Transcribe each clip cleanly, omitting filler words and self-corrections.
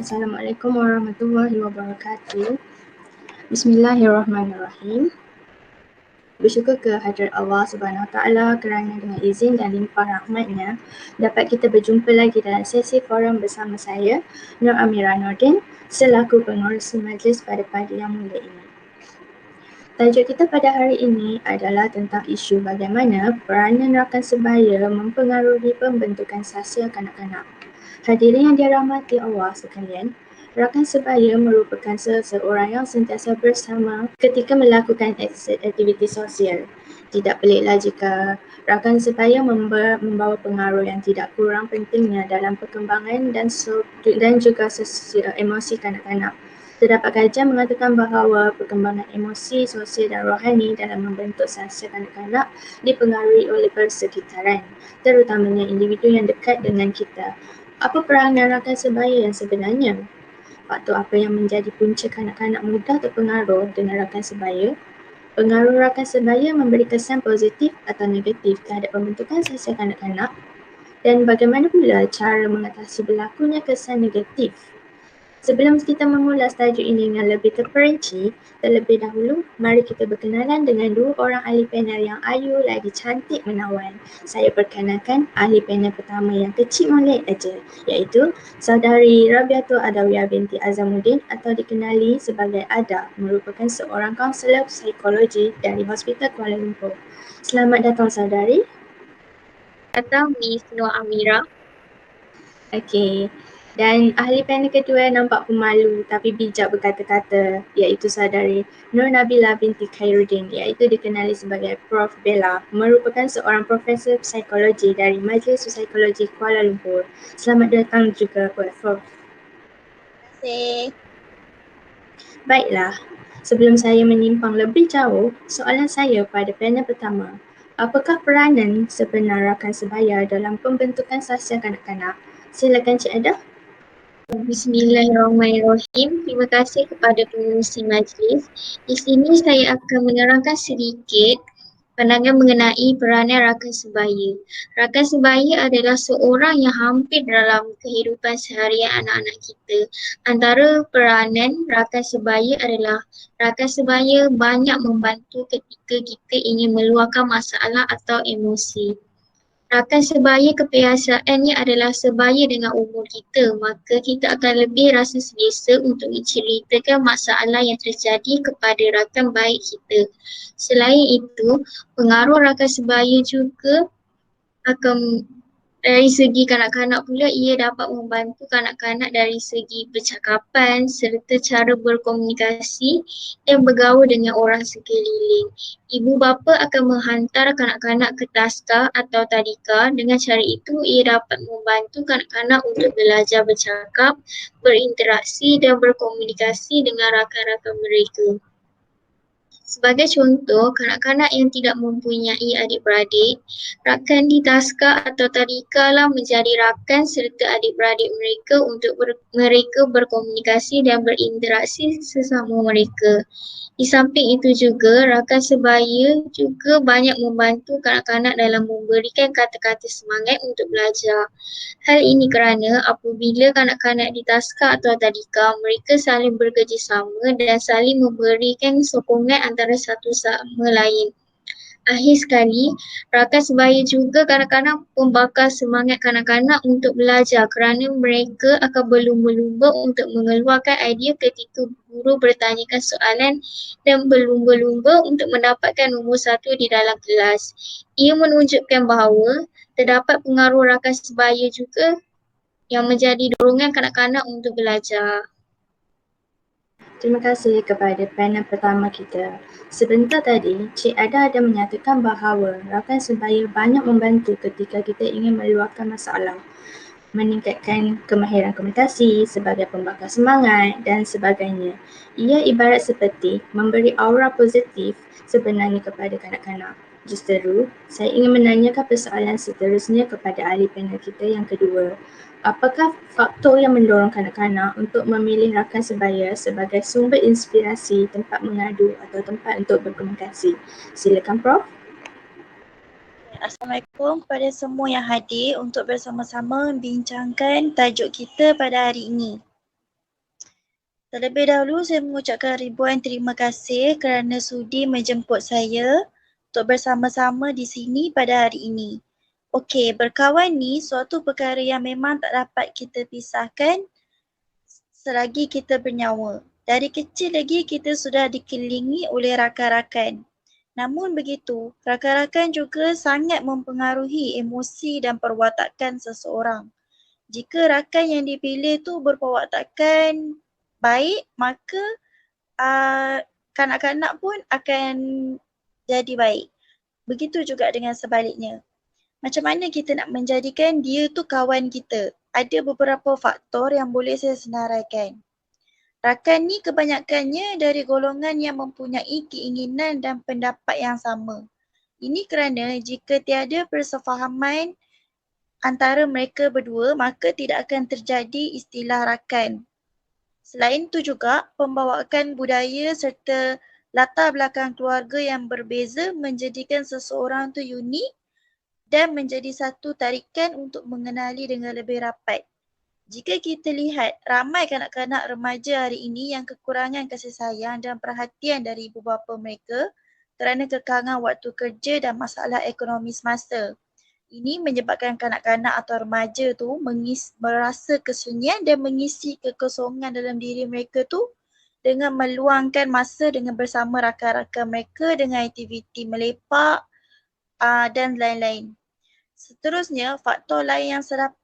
Assalamualaikum warahmatullahi wabarakatuh. Bismillahirrahmanirrahim. Bersyukur kehadrat Allah Subhanahu Wa Taala kerana dengan izin dan limpah rahmatnya dapat kita berjumpa lagi dalam sesi forum bersama saya, Nur Amira Nordin, selaku pengurusi majlis pada pagi yang mulia ini. Tajuk kita pada hari ini adalah tentang isu bagaimana peranan rakan sebaya mempengaruhi pembentukan sahsia kanak-kanak. Hadirin yang dirahmati Allah sekalian, rakan sebaya merupakan seseorang yang sentiasa bersama ketika melakukan aktiviti sosial. Tidak peliklah jika rakan sebaya membawa pengaruh yang tidak kurang pentingnya dalam perkembangan dan juga emosi kanak-kanak. Terdapat kajian mengatakan bahawa perkembangan emosi, sosial dan rohani dalam membentuk sahsia kanak-kanak dipengaruhi oleh persekitaran, terutamanya individu yang dekat dengan kita. Apa peranan rakan sebaya yang sebenarnya? Faktor apa yang menjadi punca kanak-kanak mudah terpengaruh dengan rakan sebaya? Pengaruh rakan sebaya memberi kesan positif atau negatif terhadap pembentukan sahsia kanak-kanak? Dan bagaimana pula cara mengatasi berlakunya kesan negatif? Sebelum kita mengulas tajuk ini dengan lebih terperinci, terlebih dahulu, mari kita berkenalan dengan dua orang ahli panel yang ayu lagi cantik menawan. Saya perkenalkan ahli panel pertama yang kecil molek aja, iaitu saudari Rabiatul Adawiyah binti Azamuddin atau dikenali sebagai Ada, merupakan seorang kaunselor psikologi dari Hospital Kuala Lumpur. Selamat datang saudari. Datang Miss Nur Amira. Okey. Dan ahli panel kedua nampak pemalu tapi bijak berkata-kata, iaitu saudari Nur Nabila binti Khairuddin, iaitu dikenali sebagai Prof. Bella, merupakan seorang profesor psikologi dari Majlis Psikologi Kuala Lumpur. Selamat datang juga Prof. Terima kasih. Baiklah, sebelum saya menyimpang lebih jauh, soalan saya pada panel pertama, apakah peranan sebenar rakan sebaya dalam pembentukan sahsia kanak-kanak? Silakan Cik Ada. Bismillahirrahmanirrahim. Terima kasih kepada pengurusi majlis. Di sini saya akan menerangkan sedikit pandangan mengenai peranan rakan sebaya. Rakan sebaya adalah seorang yang hampir dalam kehidupan seharian anak-anak kita. Antara peranan rakan sebaya adalah rakan sebaya banyak membantu ketika kita ingin meluahkan masalah atau emosi. Rakan sebaya kebiasaannya adalah sebaya dengan umur kita, maka kita akan lebih rasa selesa untuk menceritakan masalah yang terjadi kepada rakan baik kita. Selain itu, pengaruh rakan sebaya juga akan dari segi kanak-kanak pula, ia dapat membantu kanak-kanak dari segi percakapan serta cara berkomunikasi dan bergaul dengan orang sekeliling. Ibu bapa akan menghantar kanak-kanak ke taska atau tadika. Dengan cara itu, ia dapat membantu kanak-kanak untuk belajar bercakap, berinteraksi dan berkomunikasi dengan rakan-rakan mereka. Sebagai contoh, kanak-kanak yang tidak mempunyai adik-beradik, rakan di taska atau tadika lah menjadi rakan serta adik-beradik mereka untuk mereka berkomunikasi dan berinteraksi sesama mereka. Di samping itu juga, rakan sebaya juga banyak membantu kanak-kanak dalam memberikan kata-kata semangat untuk belajar. Hal ini kerana apabila kanak-kanak di taska atau tadika, mereka saling bekerjasama dan saling memberikan sokongan antara satu sama lain. Akhir sekali, rakan sebaya juga kadang-kadang membakar semangat kanak-kanak untuk belajar kerana mereka akan berlumba-lumba untuk mengeluarkan idea ketika guru bertanyakan soalan dan berlumba-lumba untuk mendapatkan nombor 1 di dalam kelas. Ia menunjukkan bahawa terdapat pengaruh rakan sebaya juga yang menjadi dorongan kanak-kanak untuk belajar. Terima kasih kepada panel pertama kita. Sebentar tadi, Cik Ada menyatakan bahawa rakan sebaya banyak membantu ketika kita ingin meluahkan masalah, meningkatkan kemahiran komunikasi sebagai pembakar semangat dan sebagainya. Ia ibarat seperti memberi aura positif sebenarnya kepada kanak-kanak. Justeru, saya ingin menanyakan persoalan seterusnya kepada ahli panel kita yang kedua. Apakah faktor yang mendorong kanak-kanak untuk memilih rakan sebaya sebagai sumber inspirasi, tempat mengadu atau tempat untuk berkomunikasi? Silakan Prof. Assalamualaikum kepada semua yang hadir untuk bersama-sama membincangkan tajuk kita pada hari ini. Terlebih dahulu saya mengucapkan ribuan terima kasih kerana sudi menjemput saya untuk bersama-sama di sini pada hari ini. Okey, berkawan ni suatu perkara yang memang tak dapat kita pisahkan selagi kita bernyawa. Dari kecil lagi kita sudah dikelilingi oleh rakan-rakan. Namun begitu, rakan-rakan juga sangat mempengaruhi emosi dan perwatakan seseorang. Jika rakan yang dipilih tu berperwatakan baik, maka kanak-kanak pun akan jadi baik. Begitu juga dengan sebaliknya. Macam mana kita nak menjadikan dia tu kawan kita? Ada beberapa faktor yang boleh saya senaraikan. Rakan ni kebanyakannya dari golongan yang mempunyai keinginan dan pendapat yang sama. Ini kerana jika tiada persefahaman antara mereka berdua, maka tidak akan terjadi istilah rakan. Selain itu juga, pembawaan budaya serta latar belakang keluarga yang berbeza menjadikan seseorang tu unik dan menjadi satu tarikan untuk mengenali dengan lebih rapat. Jika kita lihat ramai kanak-kanak remaja hari ini yang kekurangan kasih sayang dan perhatian dari ibu bapa mereka kerana kekangan waktu kerja dan masalah ekonomi semasa. Ini menyebabkan kanak-kanak atau remaja tu merasa kesunyian dan mengisi kekosongan dalam diri mereka tu dengan meluangkan masa dengan bersama rakan-rakan mereka dengan aktiviti melepak dan lain-lain. Seterusnya, faktor lain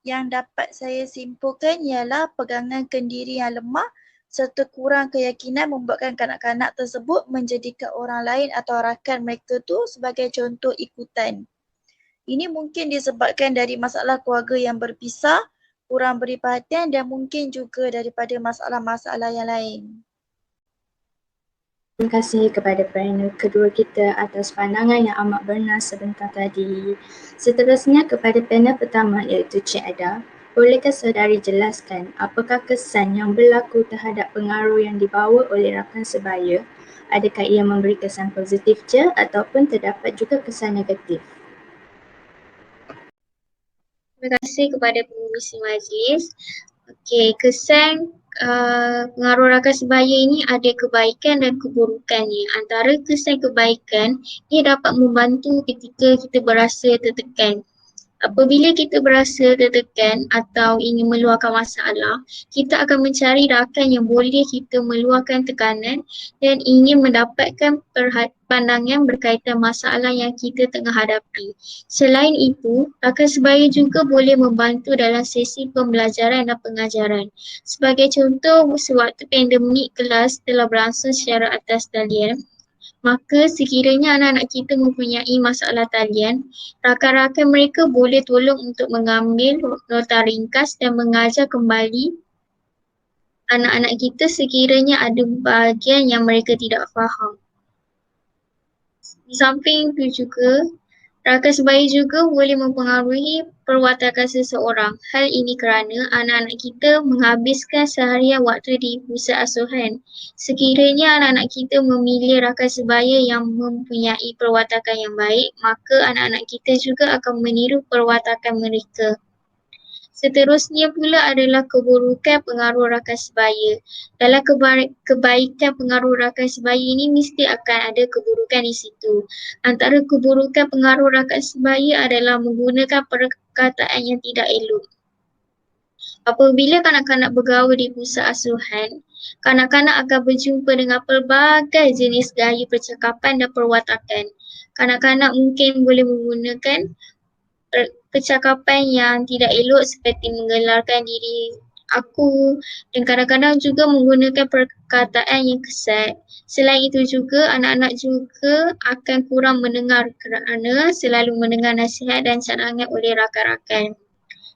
yang dapat saya simpulkan ialah pegangan kendiri yang lemah serta kurang keyakinan membuatkan kanak-kanak tersebut menjadikan orang lain atau rakan mereka tu sebagai contoh ikutan. Ini mungkin disebabkan dari masalah keluarga yang berpisah, kurang beri perhatian dan mungkin juga daripada masalah-masalah yang lain. Terima kasih kepada panel kedua kita atas pandangan yang amat bernas sebentar tadi. Seterusnya kepada panel pertama iaitu Cik Ada. Bolehkah saudari jelaskan apakah kesan yang berlaku terhadap pengaruh yang dibawa oleh rakan sebaya? Adakah ia memberi kesan positif je ataupun terdapat juga kesan negatif? Terima kasih kepada pengurusi majlis. Okey, kesan pengaruh rakan sebaya ini ada kebaikan dan keburukannya. Antara kesan kebaikan, ia dapat membantu ketika kita berasa tertekan. Apabila kita berasa tertekan atau ingin meluahkan masalah, kita akan mencari rakan yang boleh kita meluahkan tekanan dan ingin mendapatkan pandangan berkaitan masalah yang kita tengah hadapi. Selain itu, rakan sebaya juga boleh membantu dalam sesi pembelajaran dan pengajaran. Sebagai contoh, sewaktu pandemik kelas telah berlangsung secara atas talian, maka sekiranya anak-anak kita mempunyai masalah talian, rakan-rakan mereka boleh tolong untuk mengambil nota ringkas dan mengajar kembali anak-anak kita sekiranya ada bahagian yang mereka tidak faham. Di samping itu juga, rakan sebaya juga boleh mempengaruhi perwatakan seseorang. Hal ini kerana anak-anak kita menghabiskan seharian waktu di pusat asuhan. Sekiranya anak-anak kita memilih rakan sebaya yang mempunyai perwatakan yang baik, maka anak-anak kita juga akan meniru perwatakan mereka. Seterusnya pula adalah keburukan pengaruh rakan sebaya. Dalam kebaikan pengaruh rakan sebaya ini mesti akan ada keburukan di situ. Antara keburukan pengaruh rakan sebaya adalah menggunakan perkataan yang tidak elok. Apabila kanak-kanak bergaul di pusat asuhan, kanak-kanak akan berjumpa dengan pelbagai jenis gaya percakapan dan perwatakan. Kanak-kanak mungkin boleh menggunakan percakapan yang tidak elok seperti menggelarkan diri aku dan kadang-kadang juga menggunakan perkataan yang kesat. Selain itu juga anak-anak juga akan kurang mendengar kerana selalu mendengar nasihat dan cadangan oleh rakan-rakan.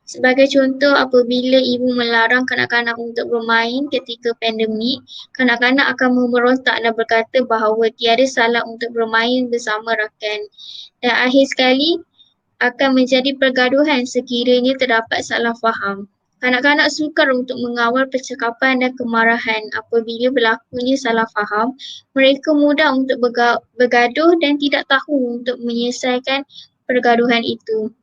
Sebagai contoh, apabila ibu melarang kanak-kanak untuk bermain ketika pandemik, kanak-kanak akan memberontak dan berkata bahawa tiada salah untuk bermain bersama rakan. Dan akhir sekali, akan menjadi pergaduhan sekiranya terdapat salah faham. Kanak-kanak sukar untuk mengawal percakapan dan kemarahan. Apabila berlakunya salah faham, mereka mudah untuk bergaduh dan tidak tahu untuk menyelesaikan pergaduhan itu.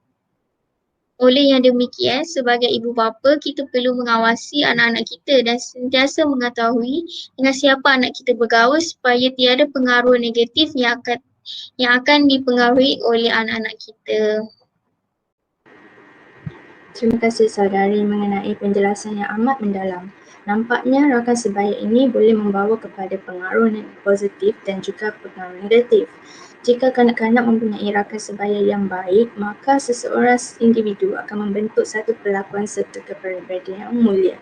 Oleh yang demikian, sebagai ibu bapa, kita perlu mengawasi anak-anak kita dan sentiasa mengetahui dengan siapa anak kita bergaul supaya tiada pengaruh negatif yang akan dipengaruhi oleh anak-anak kita. Terima kasih saudari mengenai penjelasan yang amat mendalam. Nampaknya rakan sebaya ini boleh membawa kepada pengaruh positif dan juga pengaruh negatif. Jika kanak-kanak mempunyai rakan sebaya yang baik, maka seseorang individu akan membentuk satu perlakuan serta kepribadian yang mulia.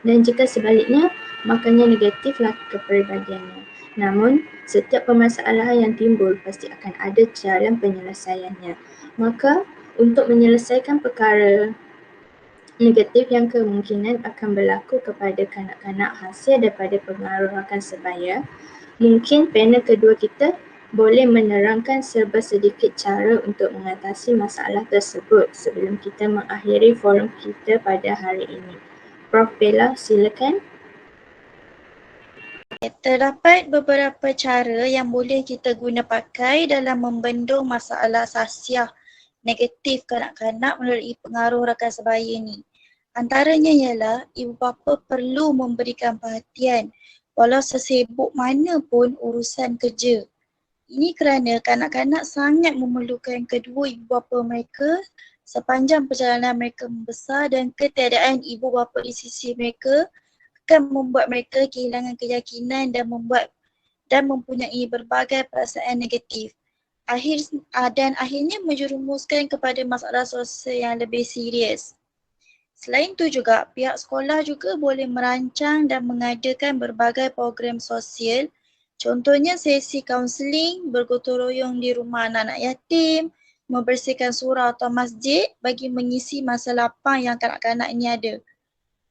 Dan jika sebaliknya, makanya negatiflah kepribadiannya. Namun, setiap permasalahan yang timbul pasti akan ada jalan penyelesaiannya. Maka, untuk menyelesaikan perkara negatif yang kemungkinan akan berlaku kepada kanak-kanak hasil daripada pengaruh rakan sebaya, mungkin panel kedua kita boleh menerangkan serba sedikit cara untuk mengatasi masalah tersebut sebelum kita mengakhiri forum kita pada hari ini. Prof. Bella, silakan. Terdapat beberapa cara yang boleh kita guna pakai dalam membendung masalah sasiah negatif kanak-kanak melalui pengaruh rakan sebaya ni. Antaranya ialah ibu bapa perlu memberikan perhatian walau sesibuk mana pun urusan kerja. Ini kerana kanak-kanak sangat memerlukan kedua ibu bapa mereka sepanjang perjalanan mereka membesar dan ketiadaan ibu bapa di sisi mereka akan membuat mereka kehilangan keyakinan dan mempunyai berbagai perasaan negatif. Akhirnya menjerumuskan kepada masalah sosial yang lebih serius. Selain itu juga, pihak sekolah juga boleh merancang dan mengadakan berbagai program sosial. Contohnya sesi kaunseling, bergotong royong di rumah anak-anak yatim, membersihkan surau atau masjid bagi mengisi masa lapang yang kanak-kanak ini ada.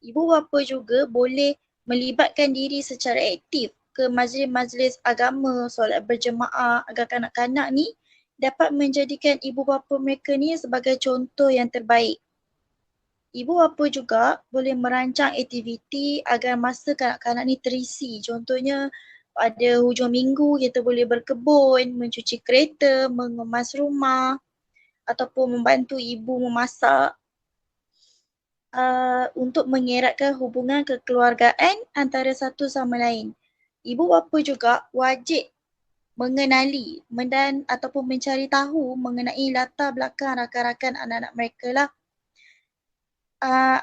Ibu bapa juga boleh melibatkan diri secara aktif ke majlis-majlis agama, solat berjemaah agar kanak-kanak ni dapat menjadikan ibu bapa mereka ni sebagai contoh yang terbaik. Ibu bapa juga boleh merancang aktiviti agar masa kanak-kanak ni terisi. Contohnya pada hujung minggu kita boleh berkebun, mencuci kereta, mengemas rumah ataupun membantu ibu memasak untuk mengeratkan hubungan kekeluargaan antara satu sama lain. Ibu bapa juga wajib mengenali dan ataupun mencari tahu mengenai latar belakang rakan-rakan anak-anak mereka lah.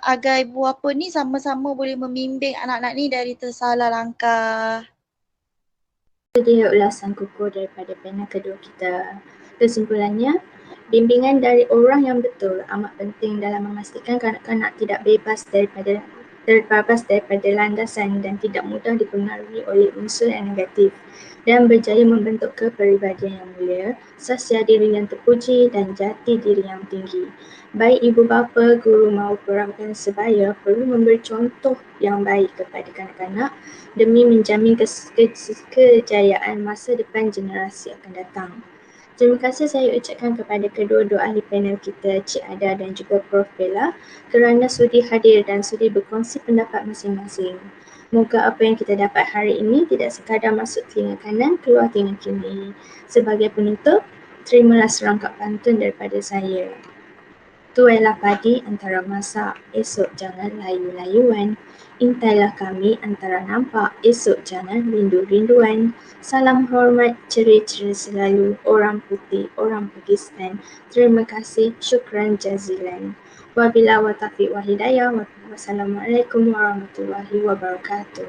Agar ibu bapa ni sama-sama boleh membimbing anak-anak ni dari tersalah langkah. Itu dia ulasan kukuh daripada panel kedua kita. Kesimpulannya, bimbingan dari orang yang betul amat penting dalam memastikan kanak-kanak tidak terlepas daripada landasan dan tidak mudah dipengaruhi oleh unsur yang negatif dan berjaya membentuk kepribadian yang mulia, sasiah diri yang terpuji dan jati diri yang tinggi. Baik ibu bapa, guru maupun rakan sebaya perlu memberi contoh yang baik kepada kanak-kanak demi menjamin kejayaan masa depan generasi akan datang. Terima kasih saya ucapkan kepada kedua-dua ahli panel kita, Cik Ada dan juga Prof. Bella kerana sudi hadir dan sudi berkongsi pendapat masing-masing. Moga apa yang kita dapat hari ini tidak sekadar masuk telinga kanan, keluar telinga kiri. Sebagai penutup, terimalah serangkap pantun daripada saya. Tuailah padi antara masak, esok jangan layu-layuan. Intailah kami antara nampak, esok jangan rindu-rinduan. Salam hormat, ceria-ceria selalu, orang putih, orang Pakistan. Terima kasih, syukran jazilan. Wabillahi wa taufiq wa hidayah. Wassalamualaikum warahmatullahi wabarakatuh.